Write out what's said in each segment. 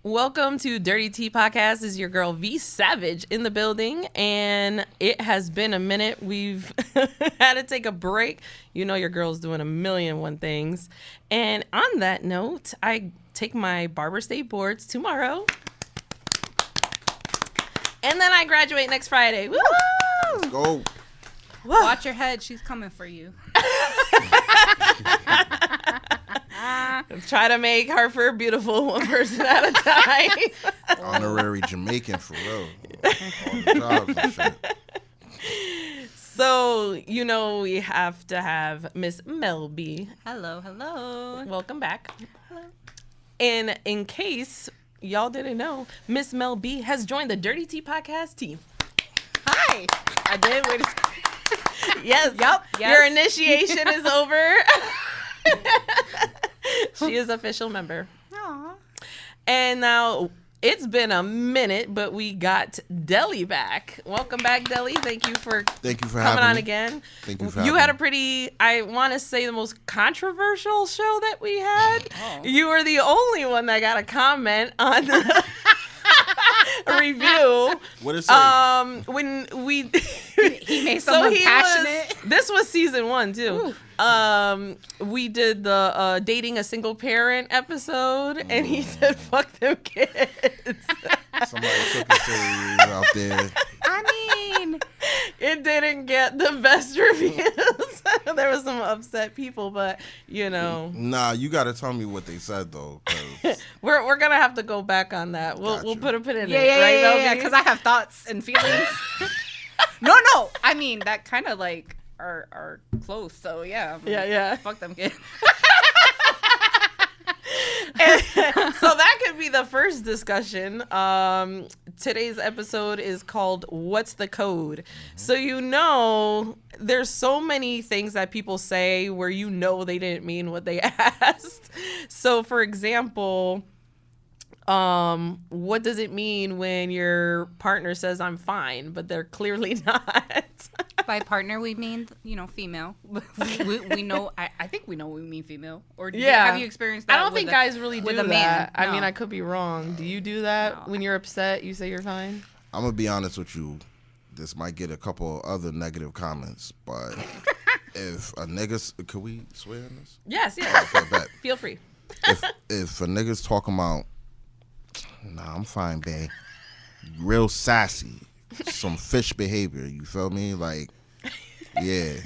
Welcome to DirtyT Podcast. This is your girl V Savage in the building, and it has been a minute. We've had to take a break. You know your girl's doing a million and one things. And on that note, I take my Barber State boards tomorrow. And then I graduate next Friday. Woo! Let's go. Woo. Watch your head. She's coming for you. Try to make Hartford beautiful one person at a time. Honorary Jamaican for real. All the jobs and shit. So, you know, we have to have Miss Mel B. Hello, hello. Welcome back. Hello. And in case y'all didn't know, Miss Mel B has joined the DirtyT Podcast team. Hi. I did. Wait a second. Yes. Yep. Your initiation is over. She is official member. Aww. And now it's been a minute, but we got Delly back. Welcome back, Delly. Thank you for coming on again. Thank you for You had a pretty, I want to say, the most controversial show that we had. Oh. You were the only one that got a comment on the review. What is it? When we he made someone passionate. This was season 1 too. Ooh. We did the dating a single parent episode, and he said, "Fuck them kids." Somebody took it serious out there. I mean, it didn't get the best reviews. There was some upset people, but you know. Nah, you got to tell me what they said though. We're gonna have to go back on that. We'll put a pin in it. Yeah, because I have thoughts and feelings. No. I mean, that kind of like are close. So yeah. Yeah. Fuck them kids. So that could be the first discussion. Today's episode is called "What's the Code?" So you know, there's so many things that people say where you know they didn't mean what they asked. So for example, what does it mean when your partner says "I'm fine," but they're clearly not? By partner, we mean, female. we know. I think we know we mean female. Or have you experienced that? I don't think guys really do that. Man. No. I mean, I could be wrong. Do you do that when you're upset? You say you're fine? I'm gonna be honest with you. This might get a couple other negative comments, but if a nigga's, could we swear in this? Yes. Okay, bet. Feel free. If a nigga's talking about, nah, I'm fine, babe. Real sassy. Some fish behavior, you feel me? Like, yeah,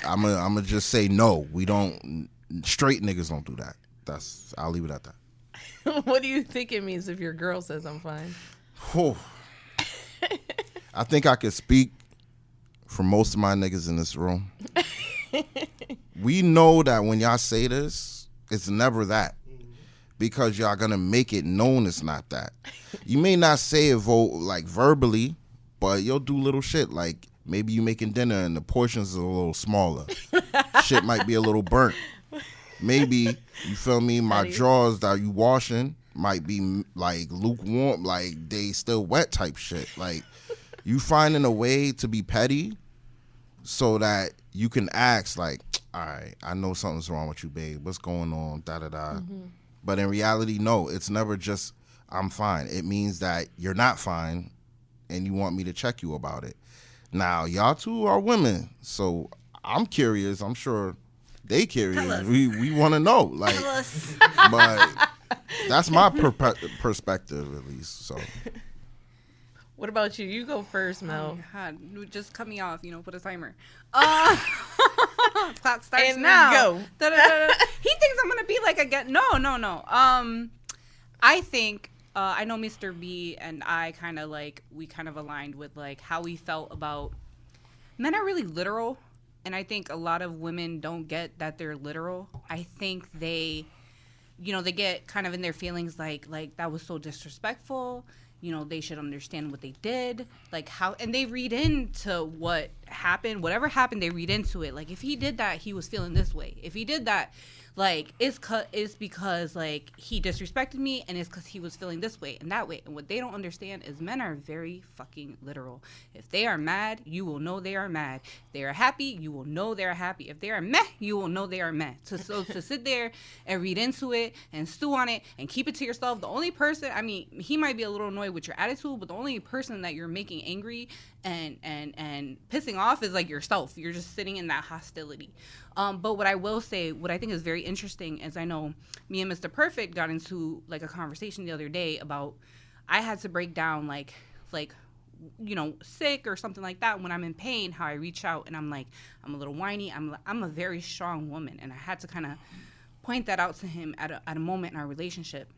I'm gonna just say no. We don't, straight niggas don't do that. I'll leave it at that. What do you think it means if your girl says I'm fine? Whew. I think I could speak for most of my niggas in this room. We know that when y'all say this, it's never that. Because y'all gonna make it known it's not that. You may not say it verbally, but you'll do little shit like maybe you making dinner and the portions are a little smaller. Shit might be a little burnt. Maybe, you feel me, my drawers that you washing might be like lukewarm, like they still wet type shit. Like you finding a way to be petty so that you can ask like, all right, I know something's wrong with you, babe. What's going on? Da-da-da. Mm-hmm. But in reality, no, it's never just, I'm fine. It means that you're not fine and you want me to check you about it. Now, y'all two are women, so I'm curious. I'm sure they curious. We want to know. Like, but that's my perspective, at least. So. What about you? You go first, Mel. Oh, God. Just cut me off, put a timer. Clock starts and now. Go. He thinks I'm going to be like again. No. I think I know Mr. B and I kind of like, we kind of aligned with like how we felt about men are really literal. And I think a lot of women don't get that they're literal. I think they, you know, they get kind of in their feelings like that was so disrespectful. You know, they should understand what they did, like how, and they read into what happened, whatever happened, they read into it. Like, if he did that, he was feeling this way. If he did that, like, it's because, like, he disrespected me, and it's because he was feeling this way and that way. And what they don't understand is men are very fucking literal. If they are mad, you will know they are mad. If they are happy, you will know they are happy. If they are meh, you will know they are meh. So to sit there and read into it and stew on it and keep it to yourself, the only person, I mean, he might be a little annoyed with your attitude, but the only person that you're making angry and pissing off is, like, yourself. You're just sitting in that hostility. But what I will say, what I think is very interesting is, I know me and Mr. Perfect got into, like, a conversation the other day about, I had to break down, like, you know, sick or something like that, when I'm in pain, how I reach out and I'm like, I'm a little whiny. I'm a very strong woman. And I had to kind of point that out to him at a moment in our relationship.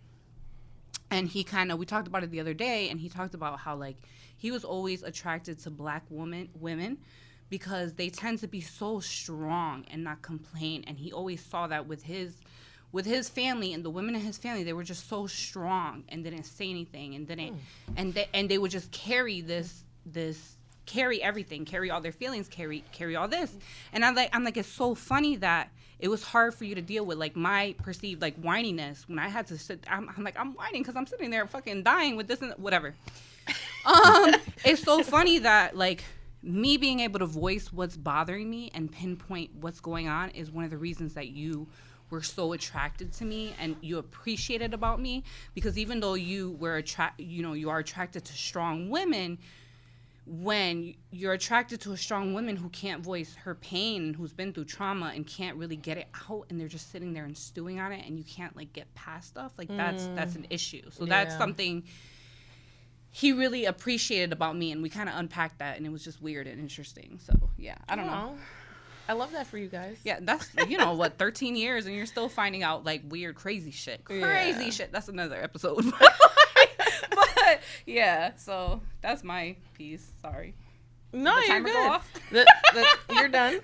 And he kind of, we talked about it the other day, and he talked about how, like, he was always attracted to black women because they tend to be so strong and not complain. And he always saw that with his family, and the women in his family, they were just so strong and didn't say anything and didn't, and they would just carry carry everything, carry all their feelings, carry all this. And I'm like, it's so funny that it was hard for you to deal with, like, my perceived, like, whininess when I had to sit. I'm like, I'm whining because I'm sitting there fucking dying with this and whatever. It's so funny that, like, me being able to voice what's bothering me and pinpoint what's going on is one of the reasons that you were so attracted to me and you appreciated about me, because even though you are attracted to strong women, when you're attracted to a strong woman who can't voice her pain, who's been through trauma and can't really get it out, and they're just sitting there and stewing on it, and you can't, like, get past stuff, like, that's an issue. So that's something he really appreciated about me, and we kind of unpacked that, and it was just weird and interesting. So yeah, I don't know. I love that for you guys. Yeah, that's, you know, what, 13 years, and you're still finding out, like, weird, crazy shit. Crazy shit. That's another episode. But yeah, so that's my piece. Sorry. No, you're good. You're done.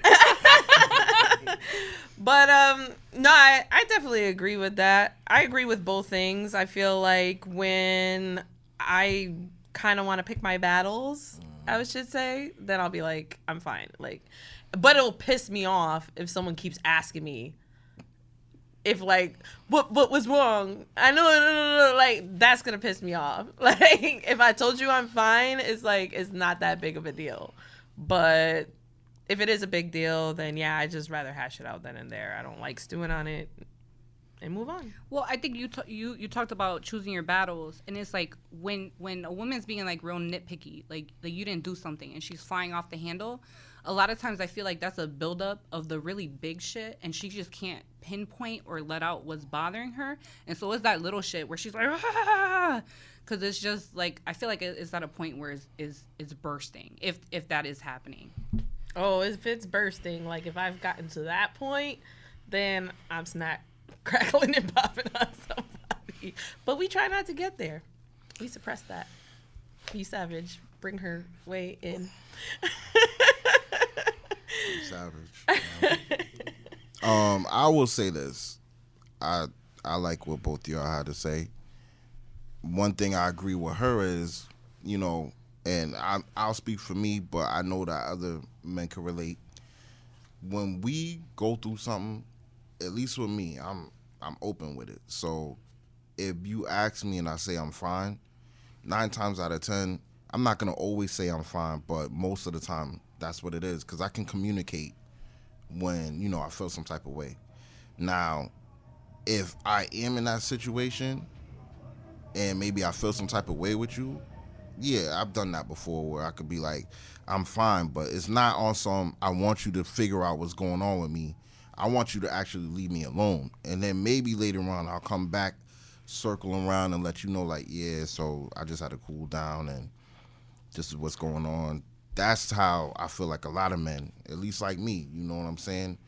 But no, I definitely agree with that. I agree with both things. I feel like when I kind of want to pick my battles, I should say, then I'll be like, I'm fine. Like, but it'll piss me off if someone keeps asking me if, like, what was wrong. I know, like, that's gonna piss me off. Like, if I told you I'm fine, it's like, it's not that big of a deal. But if it is a big deal, then yeah, I just rather hash it out then and there. I don't like stewing on it and move on. Well, I think you talked about choosing your battles, and it's like when a woman's being, like, real nitpicky, like you didn't do something and she's flying off the handle. A lot of times I feel like that's a buildup of the really big shit, and she just can't pinpoint or let out what's bothering her. And so it's that little shit where she's like, because it's just like, I feel like it's at a point where it's bursting, if that is happening. Oh, if it's bursting, like, if I've gotten to that point, then I'm snap crackling and popping on somebody. But we try not to get there. We suppress that. You savage. Bring her way in. Savage. I will say this. I like what both of y'all had to say. One thing I agree with her is, you know, and I'll speak for me, but I know that other men can relate. When we go through something, at least with me, I'm open with it. So if you ask me and I say I'm fine, 9 times out of 10, I'm not going to always say I'm fine, but most of the time that's what it is, because I can communicate when, you know, I feel some type of way. Now, if I am in that situation and maybe I feel some type of way with you, yeah, I've done that before where I could be like, I'm fine, but it's not on some, I want you to figure out what's going on with me. I want you to actually leave me alone. And then maybe later on I'll come back, circle around and let you know, like, yeah, so I just had to cool down and this is what's going on. That's how I feel like a lot of men, at least like me, you know what I'm saying,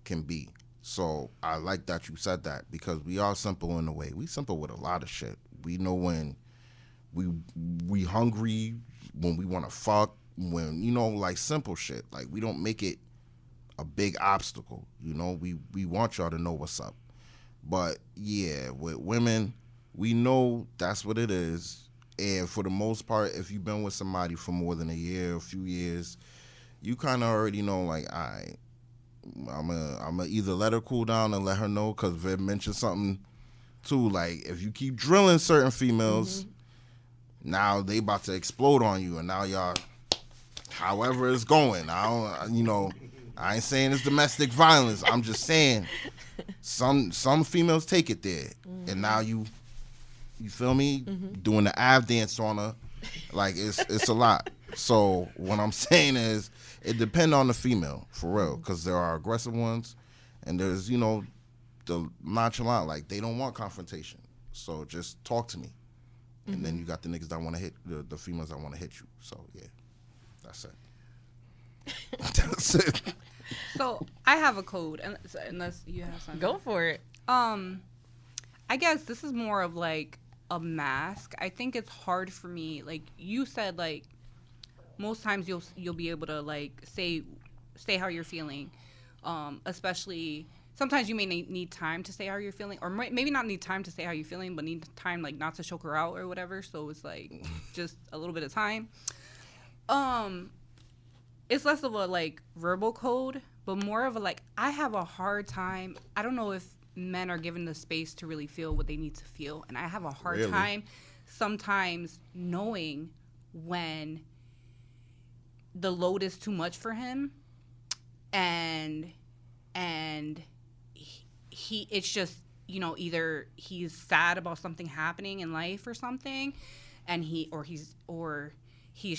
can be. So I like that you said that, because we are simple in a way. We simple with a lot of shit. We know when we hungry, when we want to fuck, when, you know, like simple shit. Like, we don't make it a big obstacle, you know. We want y'all to know what's up. But yeah, with women, we know that's what it is. And for the most part, if you've been with somebody for more than a year, a few years, you kind of already know, like, all right, I'm gonna either let her cool down and let her know, because Viv mentioned something too, like, if you keep drilling certain females, now they about to explode on you, and now y'all, however it's going, I ain't saying it's domestic violence, I'm just saying some females take it there, and now you feel me, doing the Av dance on her, like, it's a lot. So what I'm saying is, it depends on the female, for real, because there are aggressive ones, and there's, you know, the nonchalant, like, they don't want confrontation. So just talk to me. And then you got the niggas that want to hit, the females that want to hit you. So, yeah, that's it. That's it. So, I have a code, unless you have something. Go for it. I guess this is more of, like, a mask. I think it's hard for me, like, you said, like, most times you'll be able to, like, say how you're feeling, especially sometimes you may need time to say how you're feeling, or maybe not need time to say how you're feeling, but need time, like, not to choke her out or whatever. So it's like just a little bit of time. It's less of a, like, verbal code, but more of a, like, I have a hard time. I don't know if men are given the space to really feel what they need to feel, and I have a hard time sometimes knowing when the load is too much for him, and he it's just, you know, either he's sad about something happening in life or something, and he's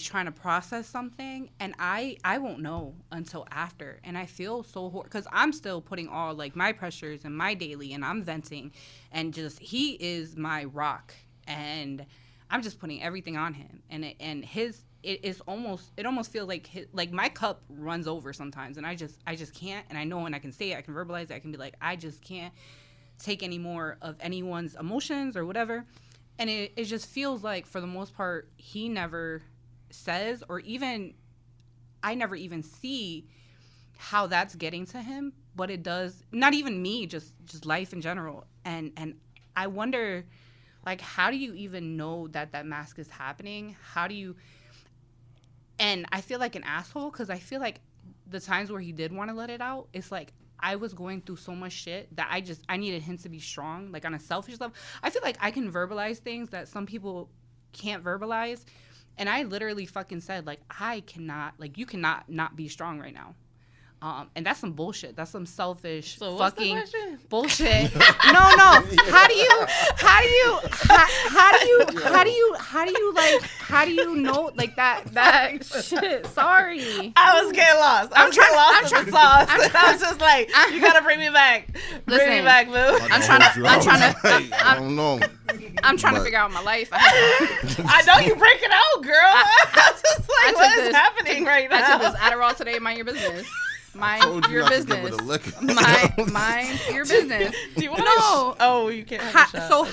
trying to process something, and I won't know until after, and I feel so because I'm still putting all, like, my pressures and my daily, and I'm venting, and just, he is my rock, and I'm just putting everything on him, and his it almost feels like my cup runs over sometimes, and I just can't, and I know when I can say it, I can verbalize it, I can be like, I just can't take any more of anyone's emotions or whatever, and it just feels like, for the most part, he never says, or even I never even see how that's getting to him, but it does, not even me, just life in general, and I wonder, like, how do you even know that mask is happening? How do you? And I feel like an asshole, because I feel like the times where he did want to let it out, it's like I was going through so much shit that I needed him to be strong, like, on a selfish level. I feel like I can verbalize things that some people can't verbalize. And I literally fucking said, like, I cannot, like, you cannot not be strong right now. And that's some bullshit. That's some selfish fucking bullshit. No. How do you know, like, that shit? Sorry. I was getting lost. I was getting lost in the sauce. I was just like, you gotta bring me back. Bring me back, boo. I don't know. I'm trying to figure out my life. I know you break it out, girl. I was just like, what is happening right now? I took this Adderall today. Mind your business. Mind your business. Mind your business. Do you want to? Oh, you can't have a shot. So okay.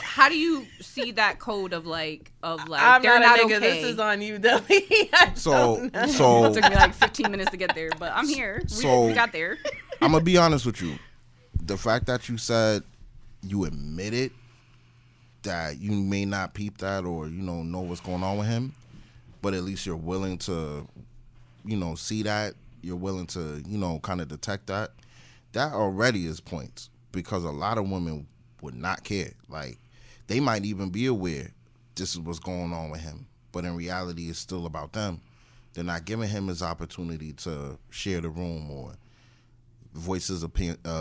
How do you see that code of like I'm they're not a nigga. Okay. This is on you, Delly. So it took me like 15 minutes to get there, but I'm here. We got there. I'm gonna be honest with you. The fact that you said you admitted that you may not peep that or know what's going on with him, but at least you're willing to see that. You're willing to, kind of detect that. That already is points, because a lot of women would not care. Like, they might even be aware this is what's going on with him, but in reality, it's still about them. They're not giving him his opportunity to share the room or voice his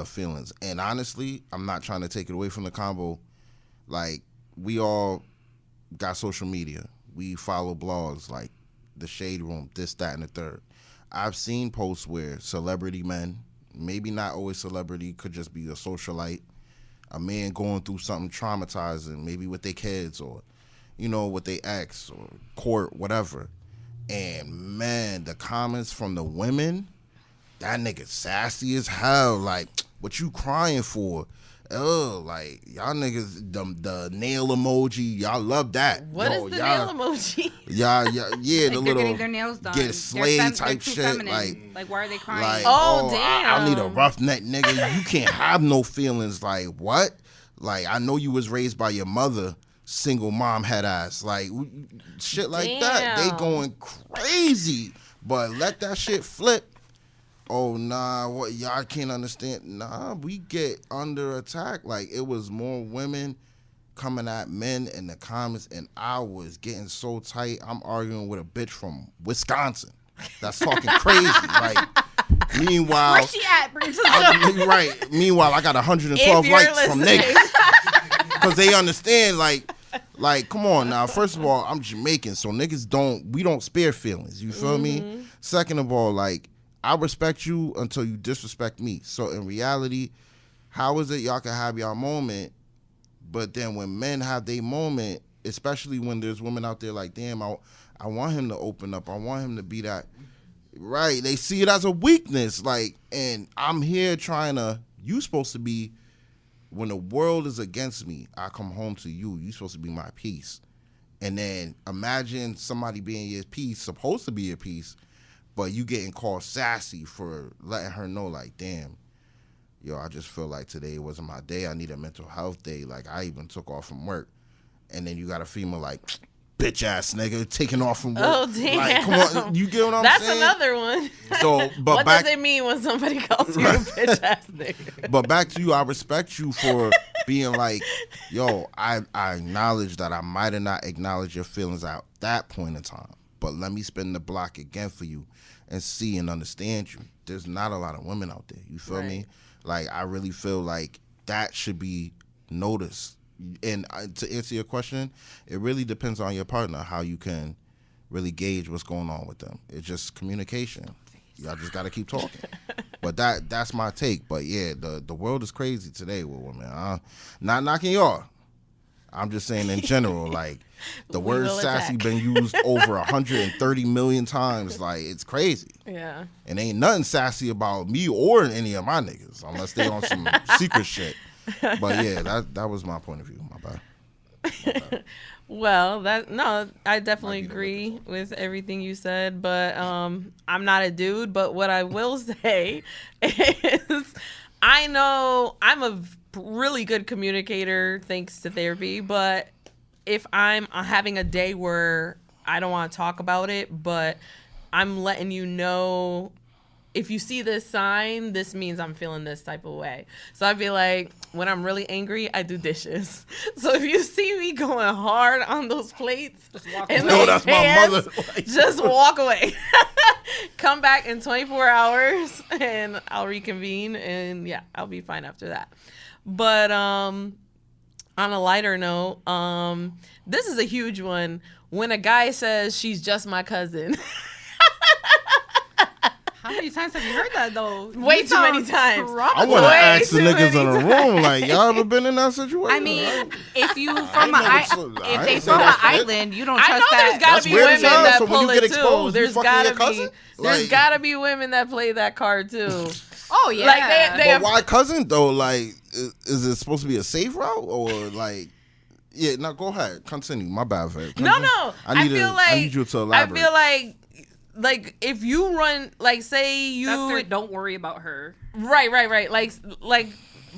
feelings. And honestly, I'm not trying to take it away from the combo. Like, we all got social media. We follow blogs like The Shade Room, this, that, and the third. I've seen posts where celebrity men, maybe not always celebrity, could just be a socialite, a man going through something traumatizing, maybe with their kids or, with their ex or court, whatever. And man, the comments from the women, that nigga sassy as hell. Like, what you crying for? Oh, like y'all niggas, the nail emoji, y'all love that. What is the nail emoji? Yeah, like the they're little getting their nails done. get slayed type shit. Feminine. Like why are they crying? Like, oh damn! I need a roughneck nigga. You can't have no feelings. Like what? Like I know you was raised by your mother, single mom head ass. Like shit like that. They going crazy. But let that shit flip. Oh, nah, what y'all can't understand. Nah, we get under attack. Like, it was more women coming at men in the comments, and I was getting so tight. I'm arguing with a bitch from Wisconsin that's talking crazy. Like, meanwhile... Where's she at? Bring it to the show. Right. Meanwhile, I got 112 likes from niggas. Because they understand, like, come on now. First of all, I'm Jamaican, so niggas we don't spare feelings. You feel me? Second of all, like, I respect you until you disrespect me. So in reality, how is it y'all can have y'all moment, but then when men have their moment, especially when there's women out there like, damn, I want him to open up. I want him to be that. Right. They see it as a weakness. Like, and I'm here trying to, you supposed to be, when the world is against me, I come home to you. You supposed to be my peace. And then imagine somebody being your peace, supposed to be your peace, but you getting called sassy for letting her know, like, damn, yo, I just feel like today wasn't my day. I need a mental health day. Like, I even took off from work. And then you got a female like, bitch ass nigga, taking off from work. Oh, damn. Like, come on, you get what I'm That's saying? That's another one. So, but what does it mean when somebody calls you a bitch ass nigga? But back to you, I respect you for being like, yo, I acknowledge that I might have not acknowledged your feelings at that point in time. But let me spin the block again for you and see and understand you. There's not a lot of women out there. You feel me? Like, I really feel like that should be noticed. And to answer your question, it really depends on your partner, how you can really gauge what's going on with them. It's just communication. Y'all just got to keep talking. But that's my take. But, yeah, the world is crazy today with women. Not knocking y'all. I'm just saying in general, like, the word sassy been used over 130 million times. Like, it's crazy. Yeah. And ain't nothing sassy about me or any of my niggas unless they on some secret shit. But yeah, that was my point of view. My bad. Well, I definitely agree with everything you said, but I'm not a dude. But what I will say is, I know I'm a really good communicator thanks to therapy, but if I'm having a day where I don't want to talk about it, but I'm letting you know, if you see this sign, this means I'm feeling this type of way. So I'd be like, when I'm really angry, I do dishes. So if you see me going hard on those plates, just walk and away. That's my mother. Just walk away. Come back in 24 hours and I'll reconvene, and yeah, I'll be fine after that. But on a lighter note, this is a huge one. When a guy says she's just my cousin. How many times have you heard that though? Way too many times. I want to ask the niggas in the room, like, y'all ever been in that situation? I mean, if you from if they from an island, you don't trust I know that. there's gotta be women that pull it too. There's gotta be women that play that card too. Oh yeah. Like they but why cousin though? Like, is it supposed to be a safe route or like? Yeah, no, go ahead. Continue. My bad, Vic. No. I need you to elaborate. I feel like if you run, like, say you don't worry about her. Right. Like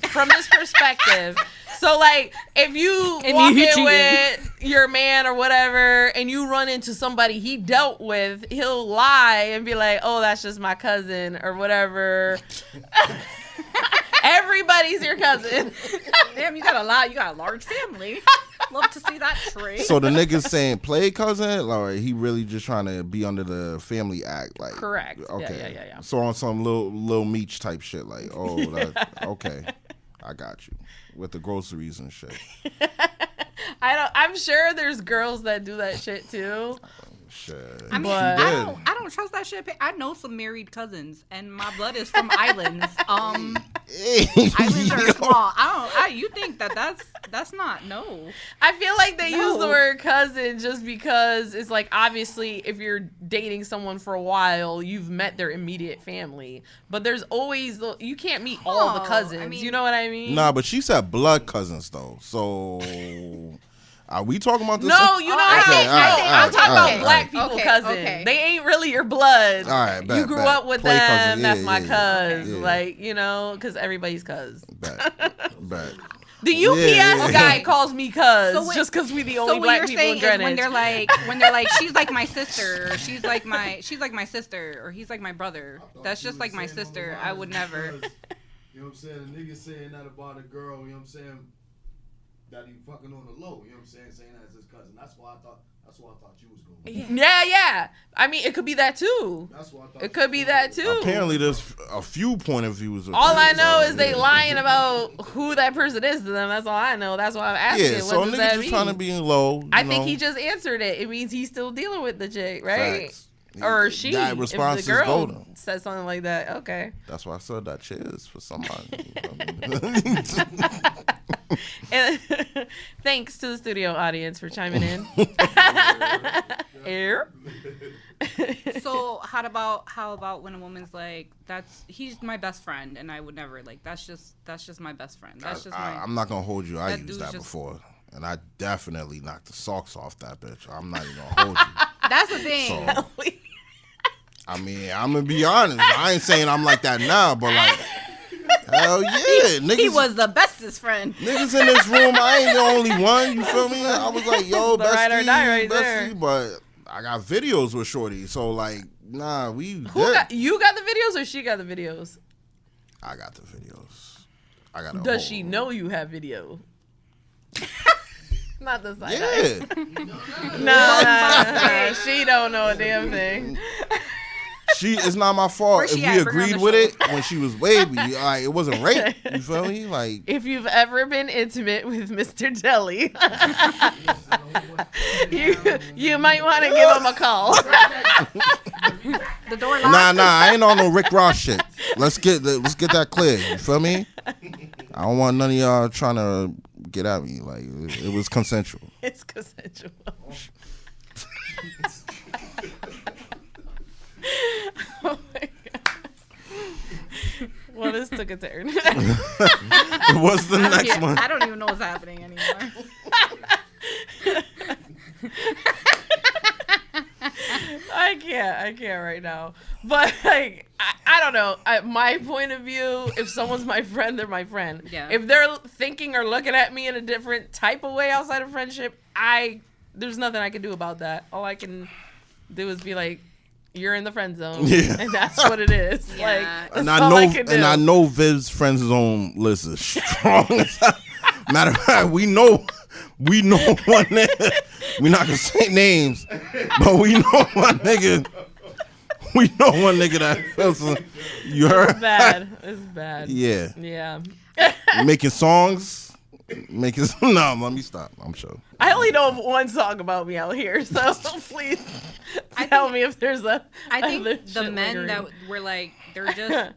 from this perspective. So like if you walk in with your man or whatever and you run into somebody he dealt with, he'll lie and be like, oh, that's just my cousin or whatever. Everybody's your cousin. Damn, you got a large family. Love to see that tree. So the nigga's saying play cousin, or he really just trying to be under the family act, like? Correct. Okay. Yeah. So on some little Meech type shit, like, oh, okay, I got you with the groceries and shit. I'm sure there's girls that do that shit too. Shit. I mean, I don't trust that shit. I know some married cousins, and my blood is from islands. Islands are small. You think that's not no. I feel like they use the word cousin just because it's like obviously if you're dating someone for a while, you've met their immediate family. But there's always you can't meet all the cousins. I mean, you know what I mean? Nah, but she said blood cousins though. So are we talking about this? No, you know I'm talking about black people cousins. Okay. They ain't really your blood. All right, you grew up with them. Cousins. That's my cuz. Yeah. Like, you know, because everybody's cuz. Bet. The UPS guy calls me cuz just because we the only black people in Greenwich. When they're like, she's like my sister, or she's like my sister, or he's like my brother. That's just like my sister. I would never. You know what I'm saying? A nigga saying that about a girl, you know what I'm saying? That he fucking on the low, you know what I'm saying? Saying that as his cousin. That's why I thought you was going. Yeah. I mean, it could be that too. That's why I thought it could be that too. Apparently, there's a few point of views. All I know is they lying about who that person is to them. That's all I know. That's why I'm asking. Yeah, so niggas just trying to be low. I think he just answered it. It means he's still dealing with the chick, right? Facts. Or she. That response if the girl is says something like that, okay. That's why I said that cheers for somebody. And thanks to the studio audience for chiming in. Air. So how about when a woman's like, he's my best friend and I would never like that's just my best friend. I'm not gonna hold you. I used that before. And I definitely knocked the socks off that bitch. I'm not even gonna hold you. That's the thing. So, I mean, I'm gonna be honest. I ain't saying I'm like that now, but like, hell yeah, niggas. He was the bestest friend. Niggas in this room, I ain't the only one. You feel me? I was like, yo, the bestie, ride or die right bestie, there. but I got videos with Shorty, so like, nah, you got the videos or she got the videos? I got the videos. I got. Does she know you have video? Not the side. Yeah. No, she don't know a damn thing. It's not my fault if we agreed with it when she was baby. Like, it wasn't rape. You feel me? Like, if you've ever been intimate with Mr. Delly, you might want to give him a call. The door locked. Nah, I ain't on no Rick Ross shit. Let's get that clear. You feel me? I don't want none of y'all trying to get at me. Like, it was consensual. It's consensual. Oh my God. Well, this took a turn. What's the next one? I don't even know what's happening anymore. I can't right now. But like, I don't know. My point of view, if someone's my friend, they're my friend. Yeah. If they're thinking or looking at me in a different type of way outside of friendship, there's nothing I can do about that. All I can do is be like, you're in the friend zone, and that's what it is. Yeah. Like, I know Viv's friend zone list is strong. Matter of fact, we know one nigga. We're not gonna say names, but we know one nigga. We know one nigga that feels. You heard? It's bad. It's bad. Yeah. Yeah. Making songs. No, let me stop. I'm sure. I only know of one song about me out here, so please tell me if there's a. I think the men that were like,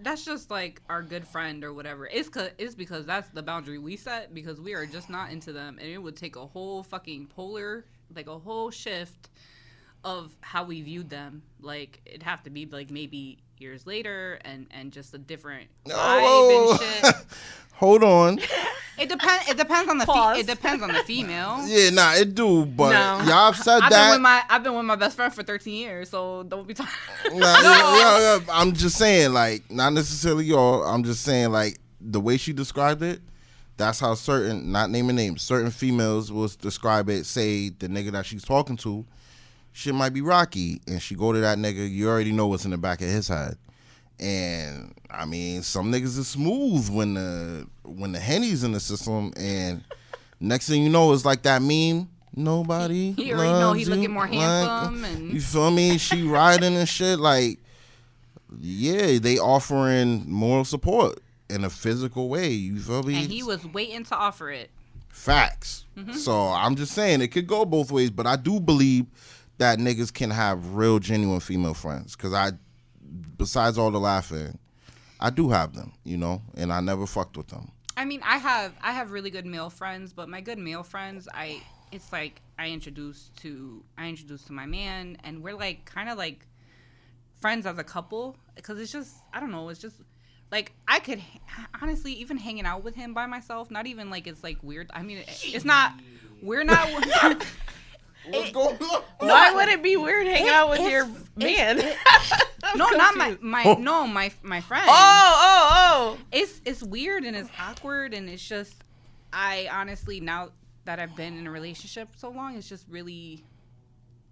that's just like our good friend or whatever. It's because that's the boundary we set because we are just not into them, and it would take a whole fucking a whole shift of how we viewed them. Like it'd have to be like maybe years later and just a different vibe and shit. Hold on. It depends on the it depends on the female. Yeah, nah, it do. But y'all said I've been with my best friend for 13 years, so don't be talking. Yeah, I'm just saying, like, not necessarily y'all. I'm just saying, like, the way she described it, that's how certain, not naming names, certain females will describe it. Say the nigga that she's talking to, shit might be rocky, and she go to that nigga. You already know what's in the back of his head. And I mean, some niggas is smooth when the Henny's in the system, and next thing you know, it's like that meme. Nobody. He already know he looking more handsome, and you feel me? She riding and shit. Like, yeah, they offering moral support in a physical way. You feel me? And he was waiting to offer it. Facts. Mm-hmm. So I'm just saying it could go both ways, but I do believe that niggas can have real, genuine female friends. Because besides all the laughing, I do have them, you know, and I never fucked with them. I mean, I have really good male friends, but my good male friends, it's like I introduced to my man, and we're like kind of like friends as a couple, because it's just, I don't know, it's just like I could honestly even hanging out with him by myself, not even like it's like weird. I mean, it's not, we're not. What's going on? Why would it be weird hanging out with your man? No, not my friend. Oh. It's weird and it's awkward, and it's just, I honestly, now that I've been in a relationship so long, it's just really,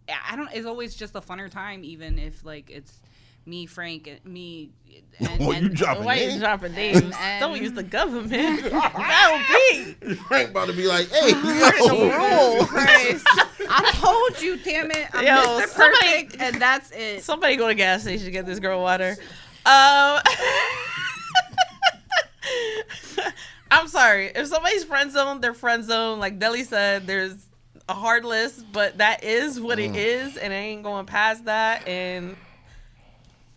it's always just a funner time, even if like it's me, Frank, and me. You dropping Why names? you dropping names? Don't use the government. That would be. Frank about to be like, hey, Rule. I told you, damn it. I'm Yo, Mr. Perfect, and that's it. Somebody go to gas station to get this girl water. I'm sorry. If somebody's friend zone, they're friend zone. Like Delly said, there's a hard list, but that is what it is, and I ain't going past that. And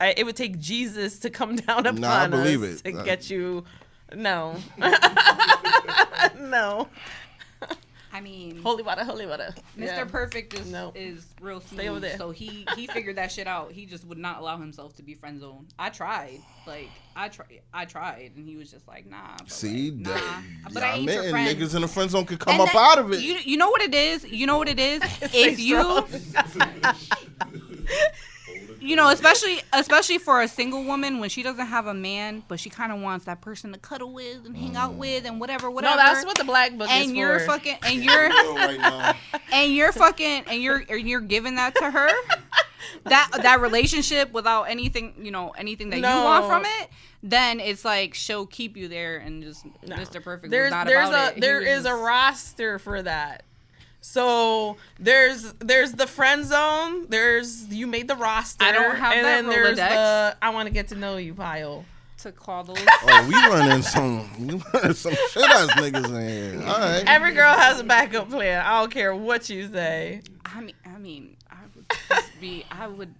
it would take Jesus to come down upon us to get you. No. No. I mean, Holy water. Mr. Yeah. Perfect is real smooth. Stay over there. So he figured that shit out. He just would not allow himself to be friend zoned. I tried. Like I tried, and he was just like, nah. But see, like, nah. But I ain't your man, friend. niggas in the friend zone could come up out of it. You know what it is? If you, you know, especially for a single woman, when she doesn't have a man, but she kind of wants that person to cuddle with and hang out with and whatever. No, that's what the black book is and you're for. fucking, and you're right now. and you're fucking, and you're giving that to her, that relationship without anything, you know, anything that you want from it, then it's like she'll keep you there, and just Mr. Perfect was not about it. There is a roster for that. So there's the friend zone. You made the roster. I don't have and that then there's Rolodex. the I want to get to know you pile. To call those. Oh, we running some shit ass niggas in here. All right. Every girl has a backup plan. I don't care what you say. I mean, I would just be. I would.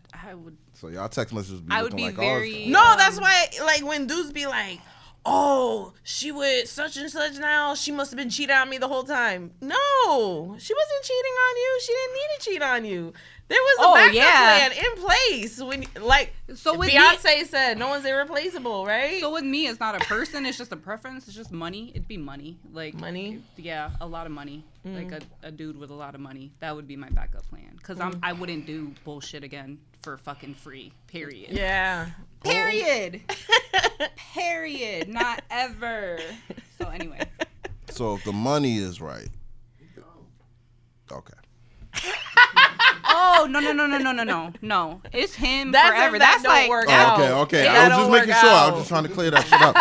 So y'all text messages be I would looking be like very. ours. No, that's why. Like when dudes be like, "Oh, she with such and such now. She must have been cheating on me the whole time." No, she wasn't cheating on you. She didn't need to cheat on you. There was a backup plan in place when, like, So with Beyonce said, no one's irreplaceable, right? So with me, it's not a person. It's just a preference. It's just money. It'd be money. Like money. Yeah, a lot of money. Like a dude with a lot of money. That would be my backup plan. Because I wouldn't do bullshit again for fucking free. Period. Yeah. Period. Period. Not ever. So anyway. So if the money is right. Okay. Oh no! It's him That's forever. if that That's don't like work out. Okay. If I that was just don't making work sure. I out. was just trying to clear that shit up.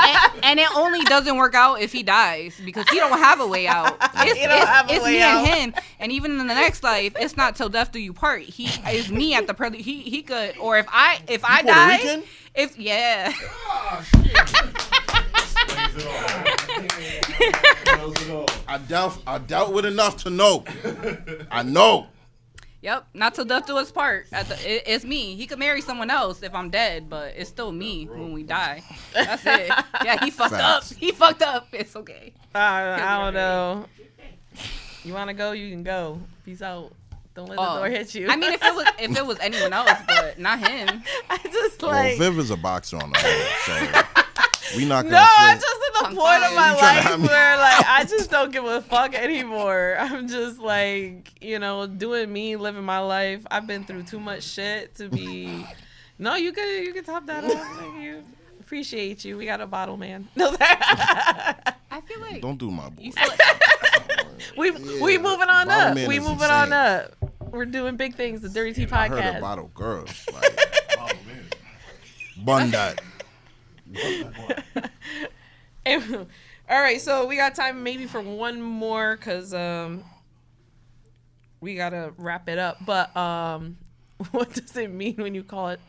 and it only doesn't work out if he dies, because he don't have a way out. It's me and him, and even in the next life, it's not till death do you part. He is me at the present. He could, or if I Puerto die, Rican? if yeah. Oh, shit. Explains it all. I dealt with enough to know. I know. Yep, not till death do us part. It's me. He could marry someone else if I'm dead, but it's still me when we die. That's it. Yeah, he fucked Facts. up. He fucked up. It's okay. I don't know. You want to go? You can go. Peace out. Don't let the door hit you. I mean, if it was anyone else, but not him. I just Well, like. Viv is a boxer on the hood, so we not gonna No, I'm say. just at the point of my You tryna life have me- where like I just don't give a fuck anymore. I'm just like, you know, doing me, living my life. I've been through too much shit to be. No, you can top that off. Thank you. Appreciate you. We got a bottle, man. No, I feel like Don't do my boy. you feel like, we moving on Bottle up. man We is moving on insane. up. We're doing big things. The DirtyT I heard Podcast. of bottle girls. Like, Oh, man. bun that. All right, so we got time maybe for one more because we gotta wrap it up. But what does it mean when you call it?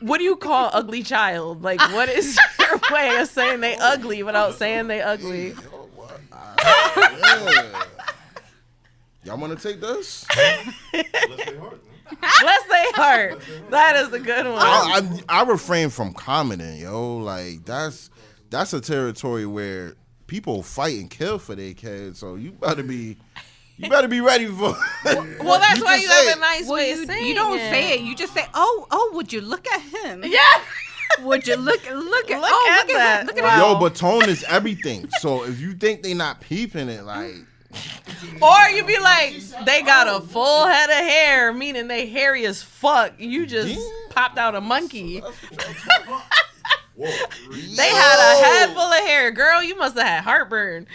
What do you call ugly child? Like, what is your way of saying they ugly without saying they ugly? Yeah. Y'all want to take this? Let's play hard, man. Bless their heart. That is a good one. I refrain from commenting, yo. Like that's a territory where people fight and kill for their kids. So you better be ready for. Well, that's why you have a nice way of saying you don't it. say it. You just say, "Oh, would you look at him? Yeah. Would you look at that. Look at Wow. Yo, but tone is everything. So if you think they not peeping it, like. Or you be like, they got a full head of hair, meaning they hairy as fuck. You just popped out a monkey. They had a head full of hair. Girl, you must have had heartburn.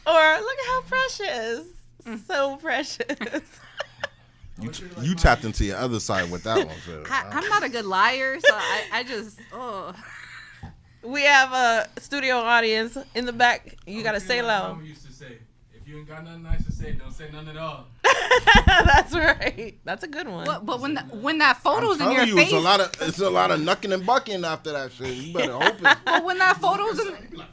Or look at how precious. So precious. You tapped into your other side with that one, Phil. I'm not a good liar, so I just We have a studio audience in the back. You gotta say loud. Mama used to say, if you ain't got nothing nice to say, don't say nothing at all. That's right. That's a good one. But when that photo's in your you, face, it's a lot of knucking and bucking after that shit. You better hope it. but when that photo's in,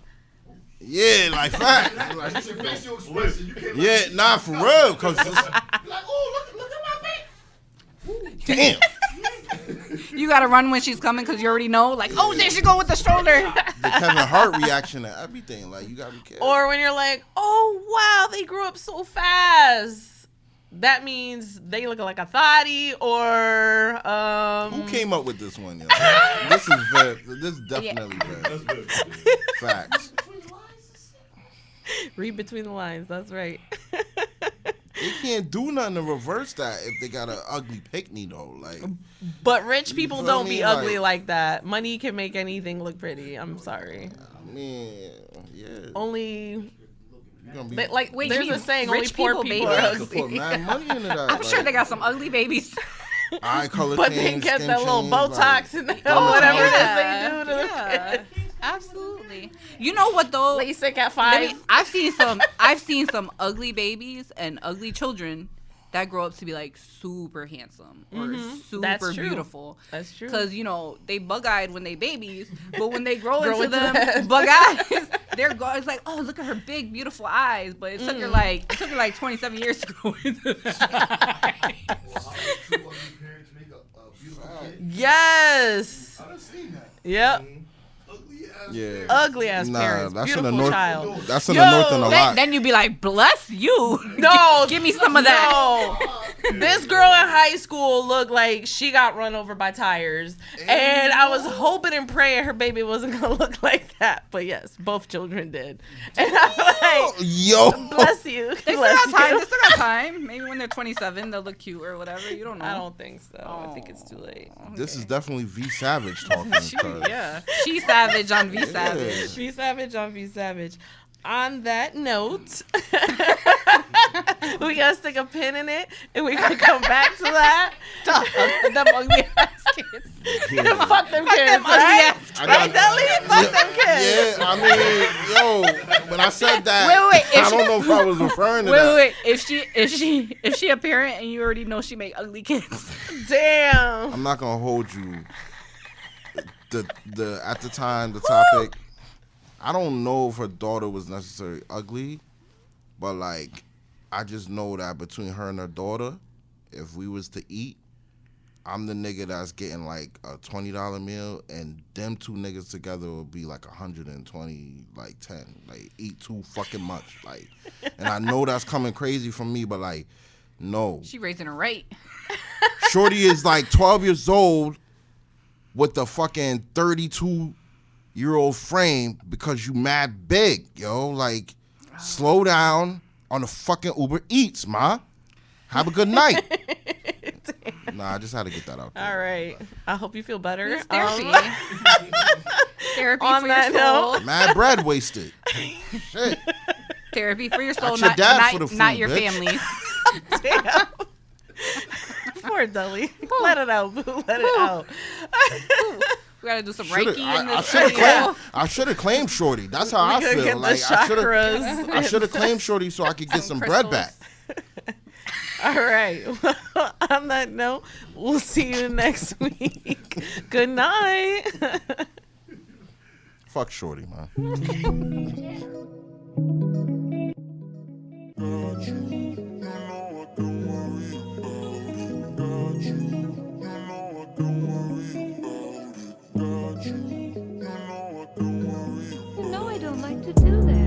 Yeah, like fact. Like, it's your facial expression. You can't Yeah, nah, for real. Cause it's, like, oh, look at my face. damn. you gotta run when she's coming because you already know. Like, oh, there she go with the stroller. The Kevin Hart reaction to everything. Like you gotta be careful. Or when you're like, oh, wow, they grew up so fast. That means they look like a thotty or... Who came up with this one, yo? This is definitely very facts. Read between the lines. That's right. They can't do nothing to reverse that if they got an ugly picnic though. Like, But rich people feel don't me? be ugly Like- like that. Money can make anything look pretty. I'm sorry. I mean, yeah. Only... You gonna be, Like, Wait, there's you a mean saying, only rich poor people, people baby? are I could put ugly. mad money into that. I'm sure they got some ugly babies. eye color But they change, get skin that little change, Botox like, and Oh, whatever yeah. it is they do to the kids. Absolutely. You know what though? LASIK at 5. I've seen some ugly babies and ugly children that grow up to be like super handsome or That's super true. beautiful. That's true. Because they bug-eyed when they babies, but when they grow Grow into into them that. bug-eyes, it's like, oh, look at her big beautiful eyes. But it took her like 27 years to grow into that. Well, how do two ugly parents make a beautiful kid? Yes. I done seen that. Yep. Ugly ass Yeah. parents. Ugly ass Nah, parents. that's in Beautiful the north. child. That's in Yo, the north and a lot. Then you be like, bless you. No. Give me some of that. No. This girl in high school looked like she got run over by tires. And I was hoping and praying her baby wasn't going to look like that. But yes, both children did. And I'm like, Yo, bless you. They still Bless got time. you. They still got time. Maybe when they're 27, they'll look cute or whatever. You don't know. I don't think so. I think it's too late. this is definitely V Savage talking. 'cause- Yeah. She savage on V Savage. Be savage on Be Savage. On that note, we gotta stick a pin in it, and we gonna come back to that. Them ugly ass kids. Yeah. Fuck them kids, them ugly right? ass I Right, got- Delly? Fuck them kids. Yeah, I mean, yo, when I said that, Wait, if I don't know if I was referring to Wait, that. wait. If she a parent and you already know she make ugly kids. Damn. I'm not gonna hold you. The at the time the topic, I don't know if her daughter was necessarily ugly, but like I just know that between her and her daughter, if we was to eat, I'm the nigga that's getting like a $20 meal, and them two niggas together would be like 120, like 10. Like eat too fucking much, like. And I know that's coming crazy from me, but like, no. She raising her right. Shorty is like 12 years old with the fucking 32-year-old frame because you mad big, yo. Like, slow down on the fucking Uber Eats, ma. Have a good night. Nah, I just had to get that out there. All right. I hope you feel better. It's therapy. Therapy on for that your soul. note. Mad bread wasted. Shit. Therapy for your soul, That's your not, dad not, for the food, not your bitch. family. Damn. Poor Delly. Let it out, boo. Let it out. We gotta do some Shoulda- Reiki in I this should studio. have I should have claimed Shorty. That's how I We could feel. get Like the chakras. I should have claimed Shorty so I could get some bread back. All right. Well, on that note, we'll see you next week. Good night. Fuck Shorty, man. like to do that.